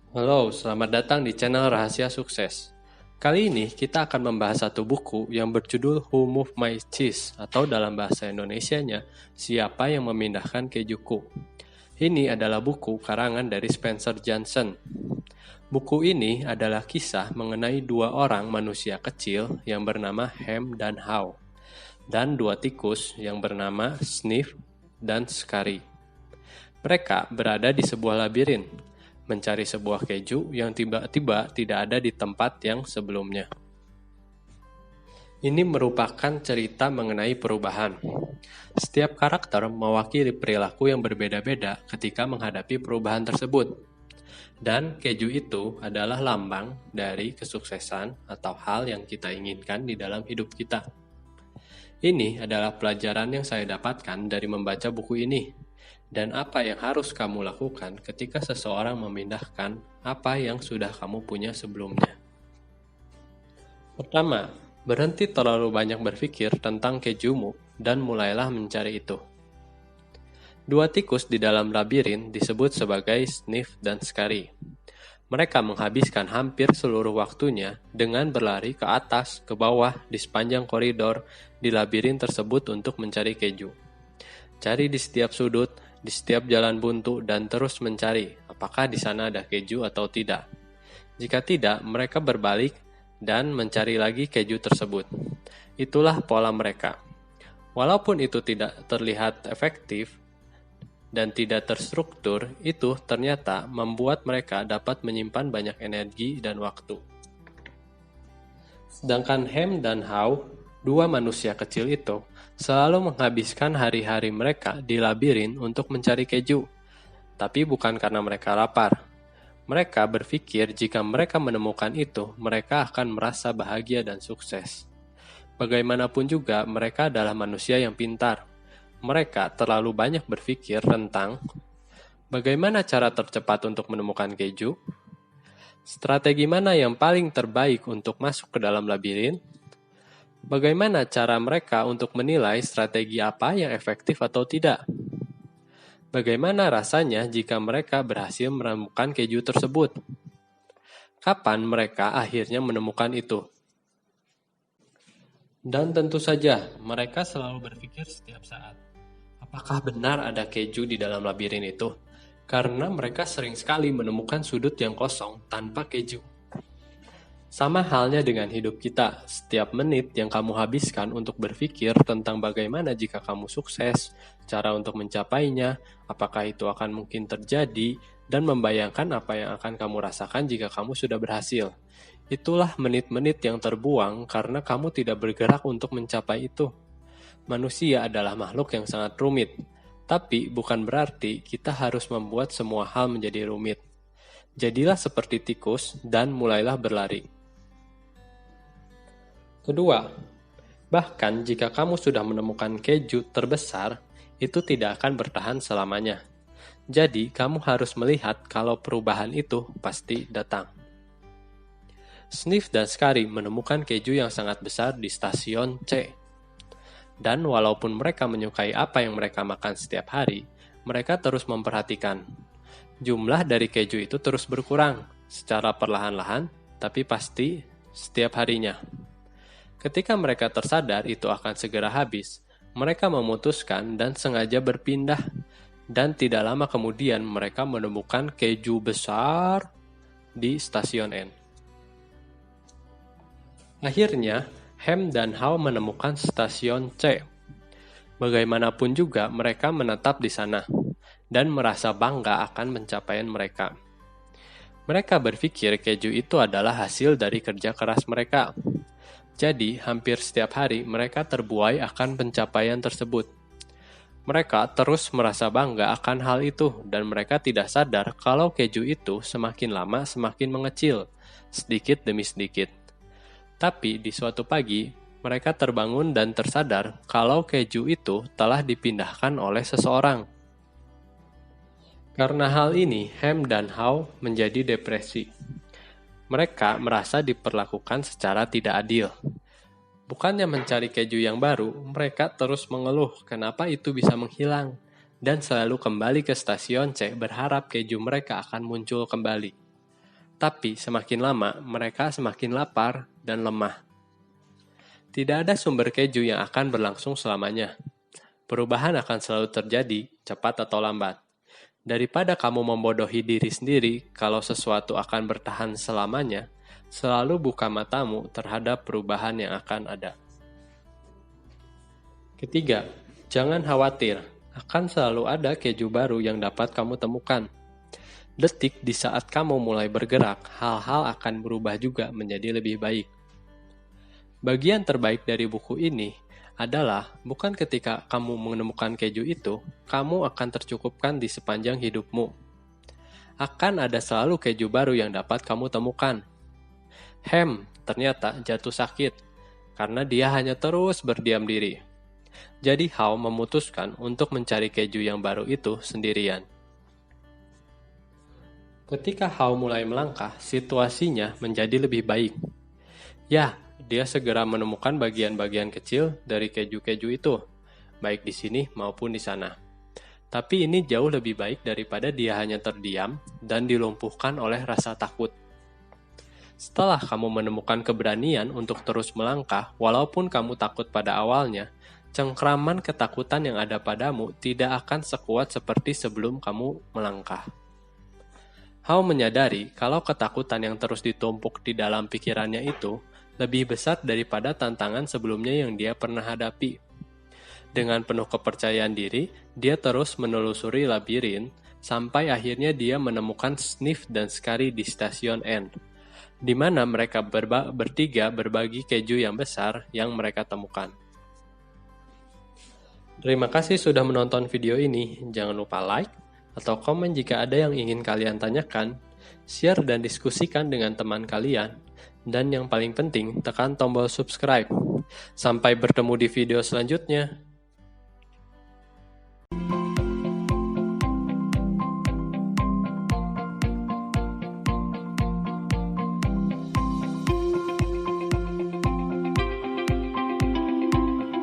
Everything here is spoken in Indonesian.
Halo, selamat datang di channel Rahasia Sukses. Kali ini kita akan membahas satu buku yang berjudul Who Moved My Cheese atau dalam bahasa Indonesianya, Siapa yang Memindahkan Kejuku. Ini adalah buku karangan dari Spencer Johnson. Buku ini adalah kisah mengenai dua orang manusia kecil yang bernama Ham dan How, dan dua tikus yang bernama Sniff dan Scary. Mereka berada di sebuah labirin, mencari sebuah keju yang tiba-tiba tidak ada di tempat yang sebelumnya. Ini merupakan cerita mengenai perubahan. Setiap karakter mewakili perilaku yang berbeda-beda ketika menghadapi perubahan tersebut. Dan keju itu adalah lambang dari kesuksesan atau hal yang kita inginkan di dalam hidup kita. Ini adalah pelajaran yang saya dapatkan dari membaca buku ini. Dan apa yang harus kamu lakukan ketika seseorang memindahkan apa yang sudah kamu punya sebelumnya? Pertama, berhenti terlalu banyak berpikir tentang kejumu dan mulailah mencari itu. Dua tikus di dalam labirin disebut sebagai Sniff dan Scary. Mereka menghabiskan hampir seluruh waktunya dengan berlari ke atas, ke bawah, di sepanjang koridor di labirin tersebut untuk mencari keju. Cari di setiap sudut, di setiap jalan buntu, dan terus mencari apakah di sana ada keju atau tidak. Jika tidak, mereka berbalik dan mencari lagi keju tersebut. Itulah pola mereka. Walaupun itu tidak terlihat efektif dan tidak terstruktur, itu ternyata membuat mereka dapat menyimpan banyak energi dan waktu. Sedangkan Ham dan How, dua manusia kecil itu, selalu menghabiskan hari-hari mereka di labirin untuk mencari keju. Tapi bukan karena mereka lapar. Mereka berpikir jika mereka menemukan itu, mereka akan merasa bahagia dan sukses. Bagaimanapun juga, mereka adalah manusia yang pintar. Mereka terlalu banyak berpikir tentang bagaimana cara tercepat untuk menemukan keju, strategi mana yang paling terbaik untuk masuk ke dalam labirin, bagaimana cara mereka untuk menilai strategi apa yang efektif atau tidak. Bagaimana rasanya jika mereka berhasil menemukan keju tersebut? Kapan mereka akhirnya menemukan itu? Dan tentu saja, mereka selalu berpikir setiap saat, apakah benar ada keju di dalam labirin itu? Karena mereka sering sekali menemukan sudut yang kosong tanpa keju. Sama halnya dengan hidup kita, setiap menit yang kamu habiskan untuk berpikir tentang bagaimana jika kamu sukses, cara untuk mencapainya, apakah itu akan mungkin terjadi, dan membayangkan apa yang akan kamu rasakan jika kamu sudah berhasil. Itulah menit-menit yang terbuang karena kamu tidak bergerak untuk mencapai itu. Manusia adalah makhluk yang sangat rumit, tapi bukan berarti kita harus membuat semua hal menjadi rumit. Jadilah seperti tikus dan mulailah berlari. Kedua, bahkan jika kamu sudah menemukan keju terbesar, itu tidak akan bertahan selamanya. Jadi, kamu harus melihat kalau perubahan itu pasti datang. Sniff dan Scary menemukan keju yang sangat besar di stasiun C. Dan walaupun mereka menyukai apa yang mereka makan setiap hari, mereka terus memperhatikan. Jumlah dari keju itu terus berkurang, secara perlahan-lahan, tapi pasti setiap harinya. Ketika mereka tersadar itu akan segera habis, mereka memutuskan dan sengaja berpindah. Dan tidak lama kemudian mereka menemukan keju besar di stasiun N. Akhirnya, Ham dan How menemukan stasiun C. Bagaimanapun juga mereka menetap di sana dan merasa bangga akan pencapaian mereka. Mereka berpikir keju itu adalah hasil dari kerja keras mereka. Jadi, hampir setiap hari mereka terbuai akan pencapaian tersebut. Mereka terus merasa bangga akan hal itu dan mereka tidak sadar kalau keju itu semakin lama semakin mengecil, sedikit demi sedikit. Tapi di suatu pagi, mereka terbangun dan tersadar kalau keju itu telah dipindahkan oleh seseorang. Karena hal ini, Ham dan How menjadi depresi. Mereka merasa diperlakukan secara tidak adil. Bukannya mencari keju yang baru, mereka terus mengeluh kenapa itu bisa menghilang dan selalu kembali ke stasiun C berharap keju mereka akan muncul kembali. Tapi semakin lama, mereka semakin lapar dan lemah. Tidak ada sumber keju yang akan berlangsung selamanya. Perubahan akan selalu terjadi, cepat atau lambat. Daripada kamu membodohi diri sendiri kalau sesuatu akan bertahan selamanya, selalu buka matamu terhadap perubahan yang akan ada. Ketiga, jangan khawatir, akan selalu ada keju baru yang dapat kamu temukan. Detik di saat kamu mulai bergerak, hal-hal akan berubah juga menjadi lebih baik. Bagian terbaik dari buku ini adalah bukan ketika kamu menemukan keju itu, kamu akan tercukupkan di sepanjang hidupmu. Akan ada selalu keju baru yang dapat kamu temukan. Ternyata jatuh sakit, karena dia hanya terus berdiam diri. Jadi How memutuskan untuk mencari keju yang baru itu sendirian. Ketika How mulai melangkah, situasinya menjadi lebih baik. Ya, dia segera menemukan bagian-bagian kecil dari keju-keju itu, baik di sini maupun di sana. Tapi ini jauh lebih baik daripada dia hanya terdiam dan dilumpuhkan oleh rasa takut. Setelah kamu menemukan keberanian untuk terus melangkah, walaupun kamu takut pada awalnya, cengkraman ketakutan yang ada padamu tidak akan sekuat seperti sebelum kamu melangkah. How menyadari kalau ketakutan yang terus ditumpuk di dalam pikirannya itu lebih besar daripada tantangan sebelumnya yang dia pernah hadapi. Dengan penuh kepercayaan diri, dia terus menelusuri labirin sampai akhirnya dia menemukan Sniff dan Scary di stasiun N, di mana mereka bertiga berbagi keju yang besar yang mereka temukan. Terima kasih sudah menonton video ini. Jangan lupa like atau komen jika ada yang ingin kalian tanyakan, share dan diskusikan dengan teman kalian, dan yang paling penting, tekan tombol subscribe. Sampai bertemu di video selanjutnya.